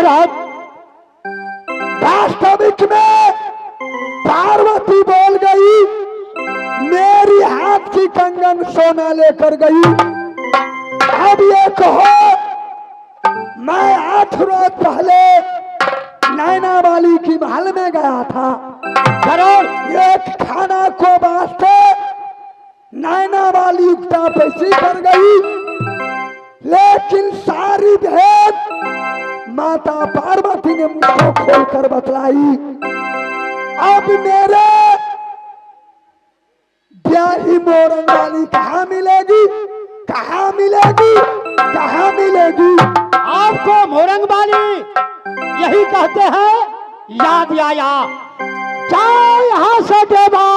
महाराज, वास्तविक में पार्वती बोल गई, मेरी हाथ की कंगन सोना लेकर गई। अब ये कहो, मैं 8 रोज पहले नैना वाली की महल में गया था, जरूर एक खाना को वास्ते नैना वाली उगता पैसी कर गई, लेकिन सारी भेद माता पार्वती ने मुझको खोलकर बतलाई। अब मेरे ब्याही मोरंग वाली कहाँ मिलेगी, कहाँ मिलेगी, कहाँ मिलेगी? आपको मोरंग वाली यही कहते हैं, याद आया। जाओ यहाँ से देवा,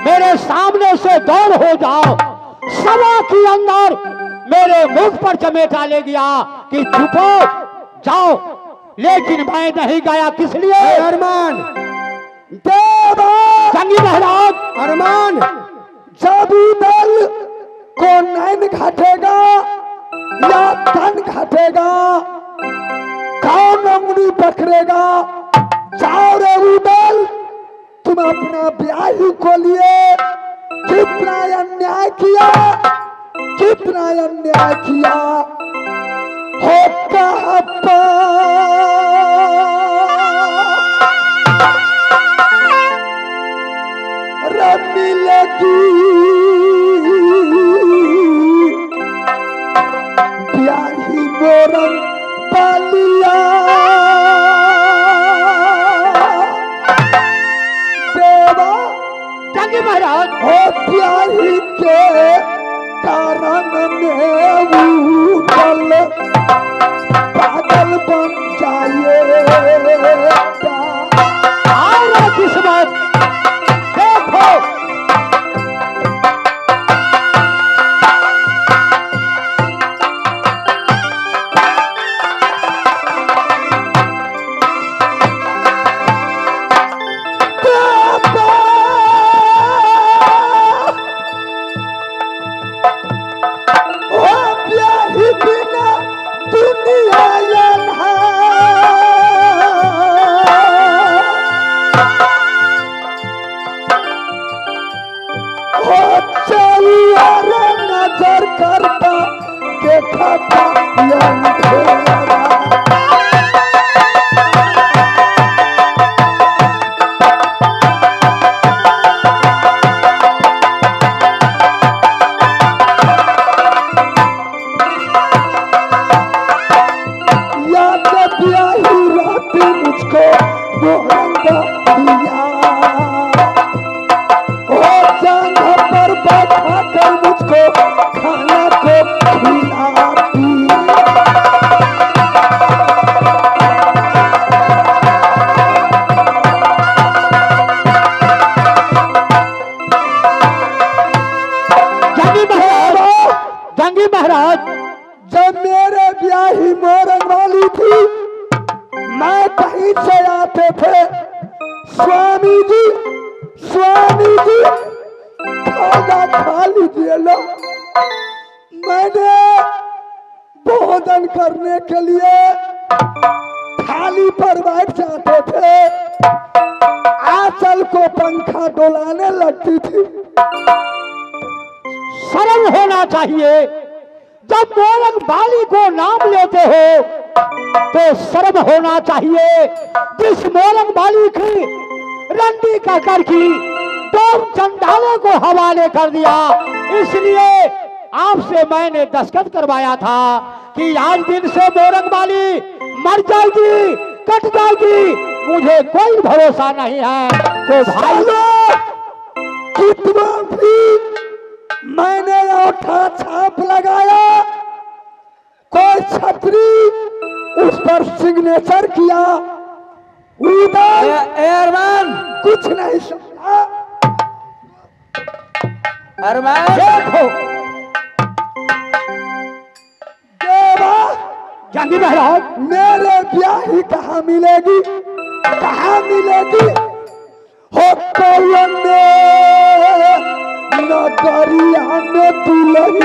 मेरे सामने से दूर हो जाओ। सभा के अंदर मेरे मुख पर चमेटा ले गया कि चुपो जाओ, लेकिन मैं नहीं गया। किस लिए? अरमान देवा, जंगी महाराज, अरमान जब दल को नैन घटेगा या तन घटेगा, कौन उंगली पकड़ेगा? जाओ रे उदल, तुम अपना ब्याही को लिए कितना अन्याय किया, कितना अन्याय किया। होता हप्पा मिलेगी ब्याही मोरंग पालिया देवा। जंगी महाराज, हो ब्याही के कारण में उठल पागल बन जाएगा। और किस्मत देखो, नजर करता देखा मुझको पर बैठा कर मुझको खाना को खिलाती। जंगी महाराज, जब मेरे ब्याही मोरंग वाली थी, मैं कहीं से आते थे, स्वामी जी, स्वामी जी खाना खा लीजिए लो। मैंने भोजन करने के लिए थाली पर बैठ जाते थे, आंचल को पंखा डोलाने लगती थी। शर्म होना चाहिए। जब मोरंग बाली को नाम लेते हो तो शर्म होना चाहिए। जिस मोरंग बाली की रंडी कहकर की दो चंडालों को हवाले कर दिया, इसलिए आपसे मैंने दस्तखत करवाया था कि आज दिन से मोरंग बाली मर जाएगी, कट जाएगी। मुझे कोई भरोसा नहीं है। तो भाई कितना भी मैंने औठा छाप लगाया, कोई छतरी उस पर सिग्नेचर किया, उधर अरमान कुछ नहीं समझा। अरमान देखो देवा, जंगी महाराज, मेरे ब्याही कहाँ मिलेगी, कहाँ मिलेगी? हो नगरिया में दुल्हन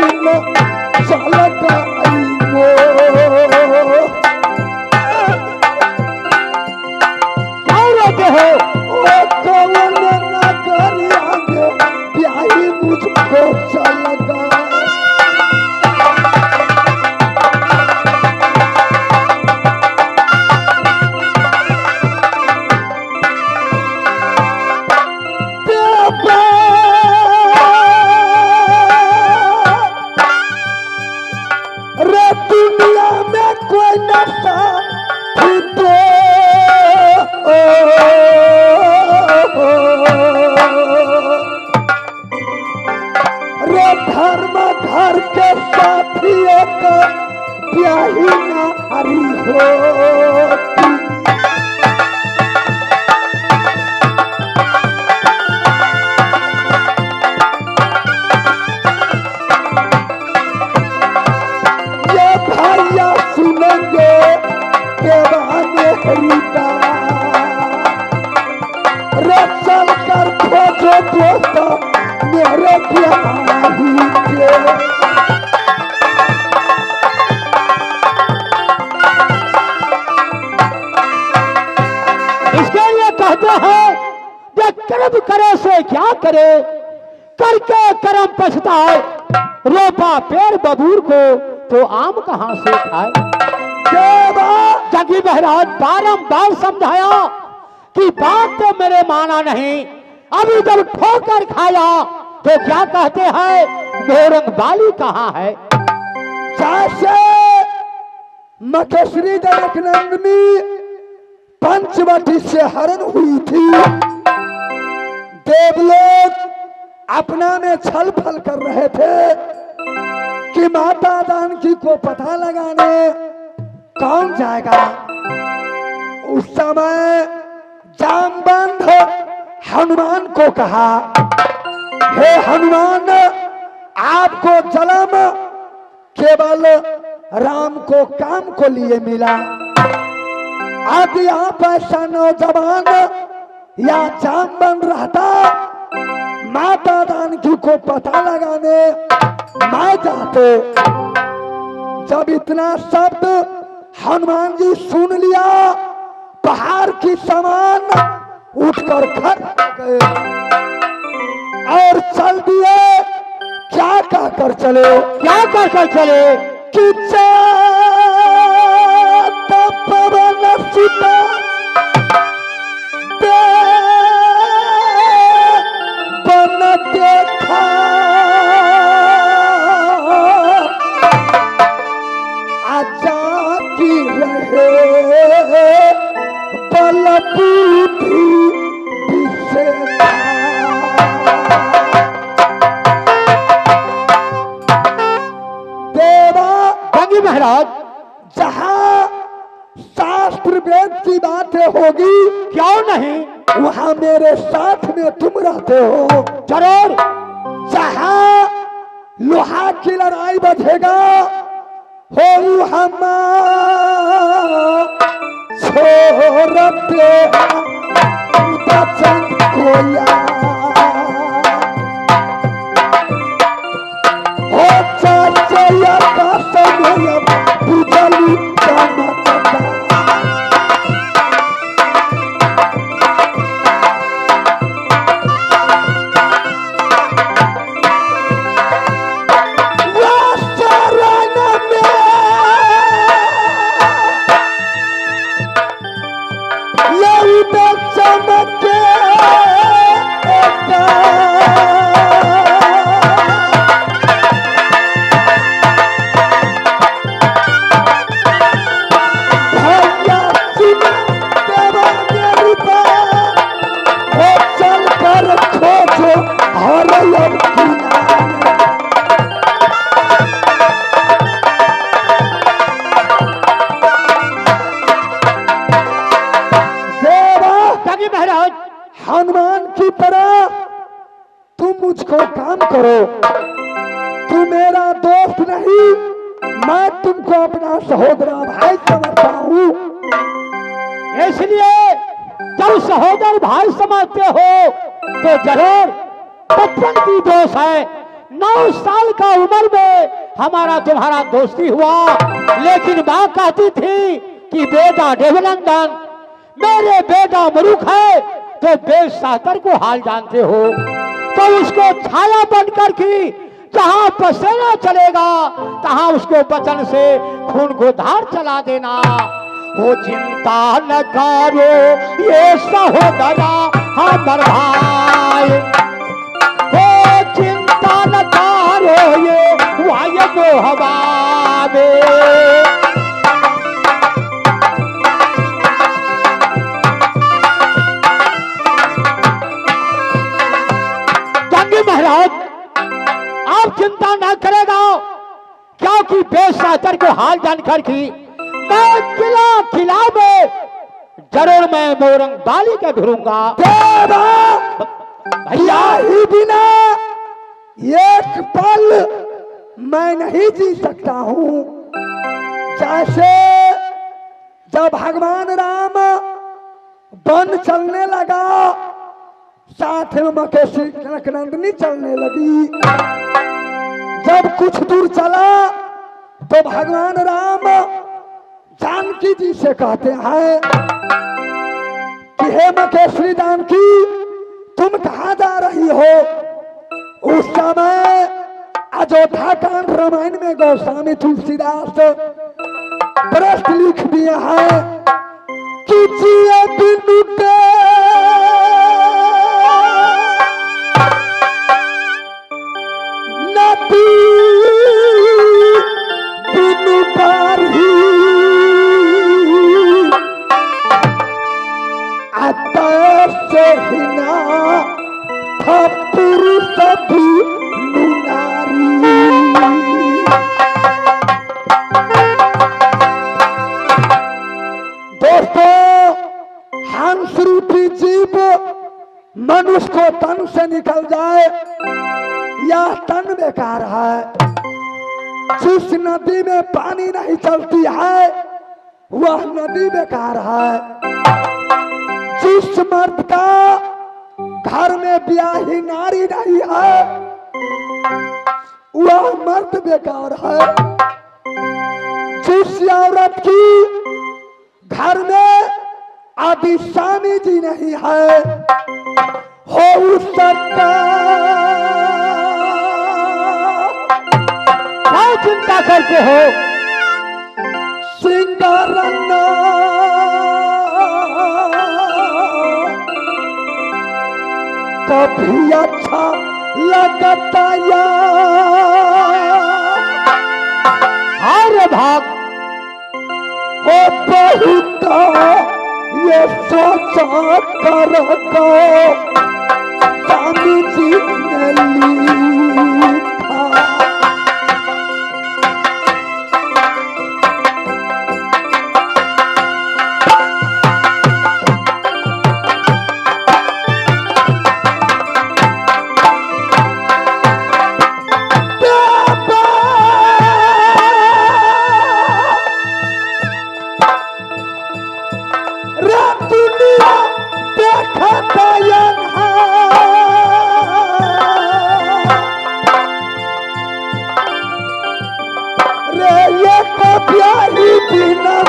चल गई कोई नशा थी तो रे धर्म घर के साथी एक ब्याही नारी होती। ये भैया सुनेंगे देवाने हरिदा रे चल कर खोजो दोस्त मेरे ब्याही के। इसके लिए कहते हैं कि कर्म करे से क्या करे, करके कर्म पछताए, रोपा पेड़ बबूर को तो आम कहां से खाए। देवा जगी महाराज बारंबार समझाया कि बात तो मेरे माना नहीं, अभी जब ठोकर खाया तो क्या कहते हैं मोरंग बाली कहाँ है। जैसे मखेश्वरी जनकनंदिनी पंचवटी से हरण हुई थी, देवलोक अपना में छल फल कर रहे थे कि माता जानकी को पता लगाने कौन जाएगा। उस समय जामवंत हनुमान को कहा, हे हनुमान, आपको जन्म केवल राम को काम को लिए मिला, यदि आप ऐसा नौजवान या जामवंत रहता, माता जानकी को पता लगाने मैं जाते। जब इतना शब्द हनुमान जी सुन लिया, पहाड़ की समान उठकर खड़ गए और चल दिए। क्या कहकर चले, क्या कहकर चले कि पवन सुता बन देखा, आजा की रहे बल बुद्धि विषेता। जंगी महाराज, जहाँ शास्त्र वेद की बातें होगी, क्यों नहीं, वहाँ मेरे साथ में तुम रहते हो। जरूर। जहाँ लोहा की लड़ाई बचेगा हो हम छोड़ते बचन कोया हो चाचा का समय बुझली चमकता। हनुमान की तरह तुम मुझको काम करो। तू मेरा दोस्त नहीं, मैं तुमको अपना सहोदरा भाई समझता हूँ। इसलिए जब सहोदर भाई समझते हो तो जरूर बचपन की दोस्त है। 9 साल का उम्र में हमारा तुम्हारा दोस्ती हुआ, लेकिन माँ कहती थी कि बेटा देवनंदन, मेरे बेटा मरूख है तो बेश सातर को हाल जानते हो, तो उसको छाया बनकर की जहां पसेना चलेगा तहां उसको बचन से खून को धार चला देना। वो चिंता न करो ये सहोदरा हमर भाई, वो चिंता न करो ये वाय मोहबाबे। बेसातर को हाल जानकर की मैं किला किला में जरूर मैं मोरंग बाली का ढूंढूंगा। भैया ही बिना एक पल मैं नहीं जी सकता हूँ। जैसे जब भगवान राम वन चलने लगा, साथ में मकेशी कनकनंदनी चलने लगी। जब कुछ दूर चला तो भगवान राम जानकी जी से कहते हैं कि हे मकेश्वरी जानकी, तुम कहाँ जा रही हो? उस समय अयोध्या कांड रामायण में गोस्वामी तुलसीदास प्रश्न लिख दिए हैं कि जिए बिनु नदी बिनु बारी से हिना पुरुष भी नारी। दोस्तों, हंस रूपी जीव मनुष्य को तन से निकल जाए, यह तन बेकार है। जिस नदी में पानी नहीं चलती है वह नदी बेकार है। जिस मर्द का घर में ब्याही नारी नहीं है वह मर्द बेकार है। जिस औरत की घर में आदि स्वामी जी नहीं है हो उसका क्या चिंता करते हो? सिंगारन्ना कभी अच्छा लगता या अरे भाग हो बहुत ये सोचा कर को स्वामी जी ने लिखा।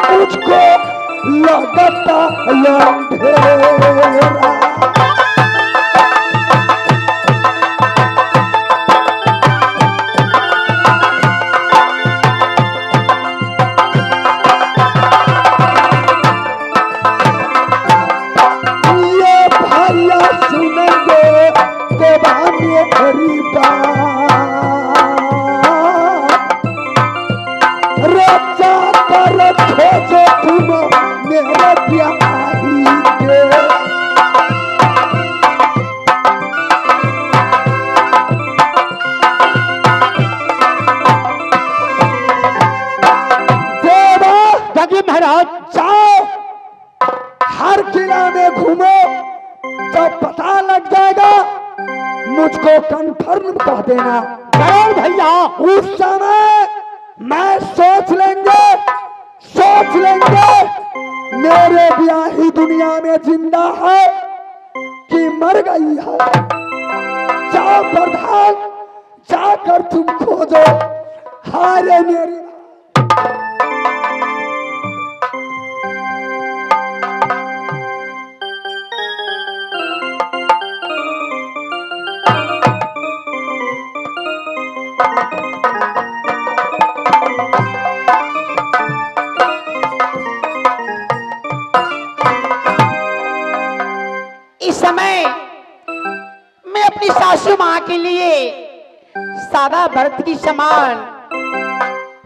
मुझको लगता अंधेरा। ये भैया सुनेंगे तो बाने हरी बात रचा कर खोजो तुम मेरे प्यारी के। देवा जगी महाराज, जाओ हर किला में घूमो, जब पता लग जाएगा मुझको कंफर्म कह देना। जरूर भैया। उस समय मैं सोच लेंगे मेरे ब्याही दुनिया में जिंदा है कि मर गई है। जाओ प्रधान, जाकर तुम खोजो। हारे मेरी इस समय मैं अपनी सासू माँ के लिए सादा भरत की समान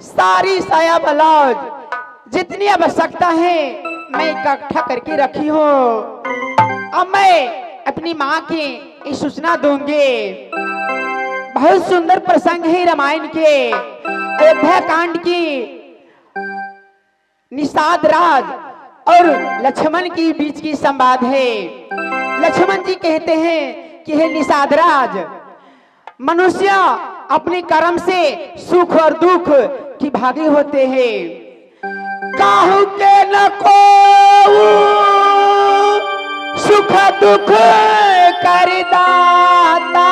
सारी साया ब्लाउज जितनी आवश्यकता है मैं इकट्ठा करके रखी हूँ। अब मैं अपनी माँ की ये सूचना दूंगी। बहुत सुंदर प्रसंग है रामायण के। अयोध्या कांड की निषाद राज और लक्ष्मण की बीच की संवाद है। लक्ष्मण जी कहते हैं कि हे निषाद राज, मनुष्य अपने कर्म से सुख और दुख की भागी होते हैं। काहू के न को सुख दुख कर दाता,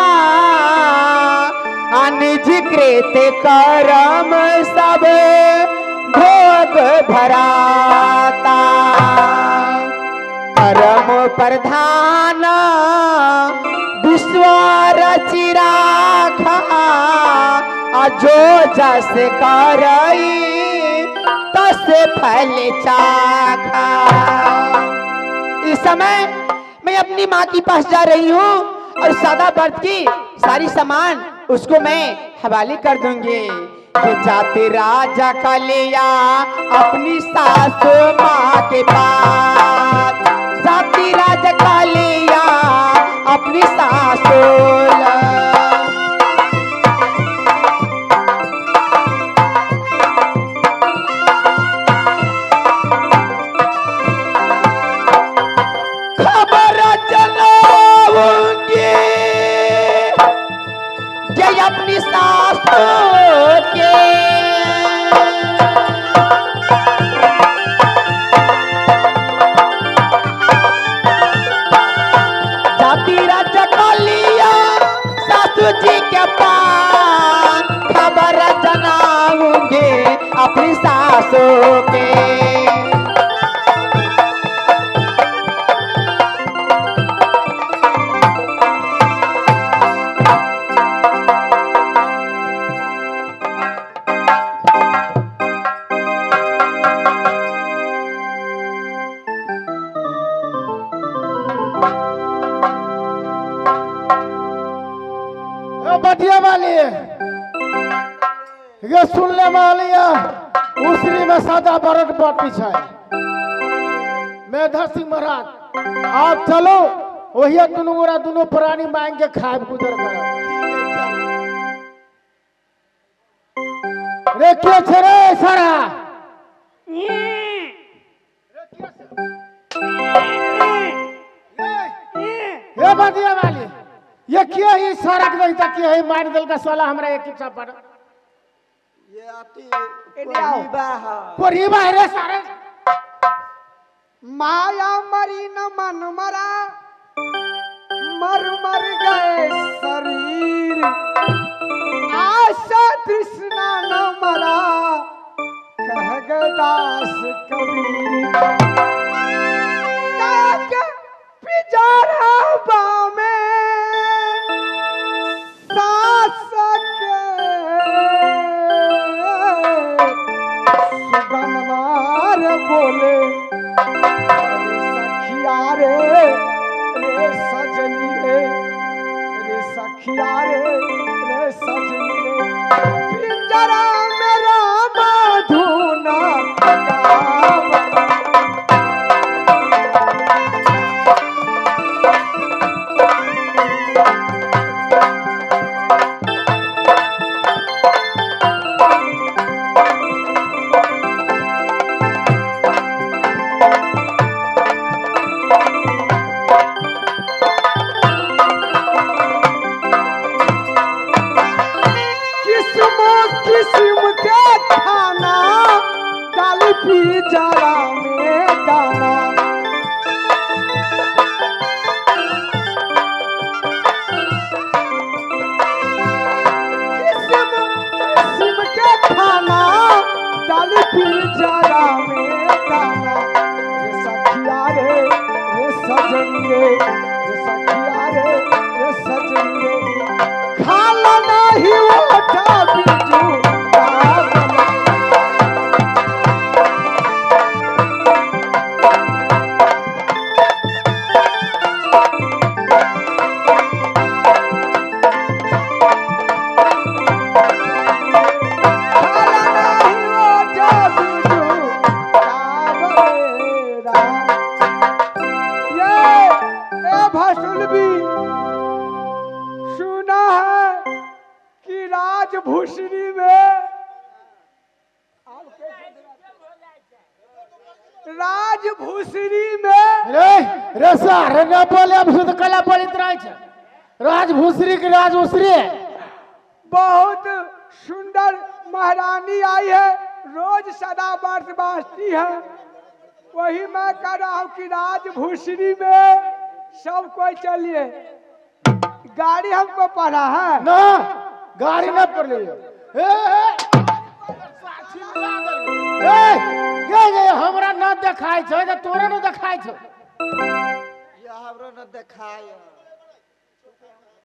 निज कृत कर्म सब भोग भराता। कर्म प्रधान विश्व रचि राखा, जो जस करई तस फल चाखा। इस समय मैं अपनी माँ के पास जा रही हूँ और सादा व्रत की सारी सामान उसको मैं हवाले कर दूंगी। कि जाते राजा का लिया अपनी सासू माँ के पास, जाती राजा का लिया अपनी सासू। खबर चलाऊंगी जय अपनी सासू के, जाती राजा का लिया सासू जी के पास, खबर जनाऊंगी अपनी सासू के। बटिया वाली ये सुनने वाली उसरी में सादा बरट बाटी है। मेधा सिंह महाराज आप चलो वही दोनों प्राणी मांग के खाए गुजर कर। रे क्या छे रे सारा ये बटिया वाली ये क्या ही सड़क नहीं तक है मार दल का साला हमरा एक इच्छा पर ये आती परिबा है रे सारे। माया मरी न मन मरा, मर मर गए शरीर, आशा तृष्णा न मरा, कह गए दास कबीर। नाक पिजारा बामे सास के, सुगनवार बोले सखिया रे सजनी रे सखिया रे सजनी रे, पिंजरा मेरा मधुना गावा। किस्म के खाना डाली पी जरा में दाना, किस्म के खाना डाली पी जरा में दाना। रे सखिया रे सजनी रे सखिया रे सजनी रे, खाला नहीं उठा बिजू। राजभूषरी में रे सर न बोले अब शुद्ध कला बोलित रहे छे राजभूषरी की राजभूषरी बहुत सुंदर महारानी आई है, रोज सदा वर्ष बाँचती है। वही मैं कह रहा हूँ कि राजभूषरी में सब कोई चलिए। गाड़ी हमको पड़ा है ना गाड़ी न पर ले ये हमरा न देखाई छे तोरा न देखाई छे ये हमरा न देखाय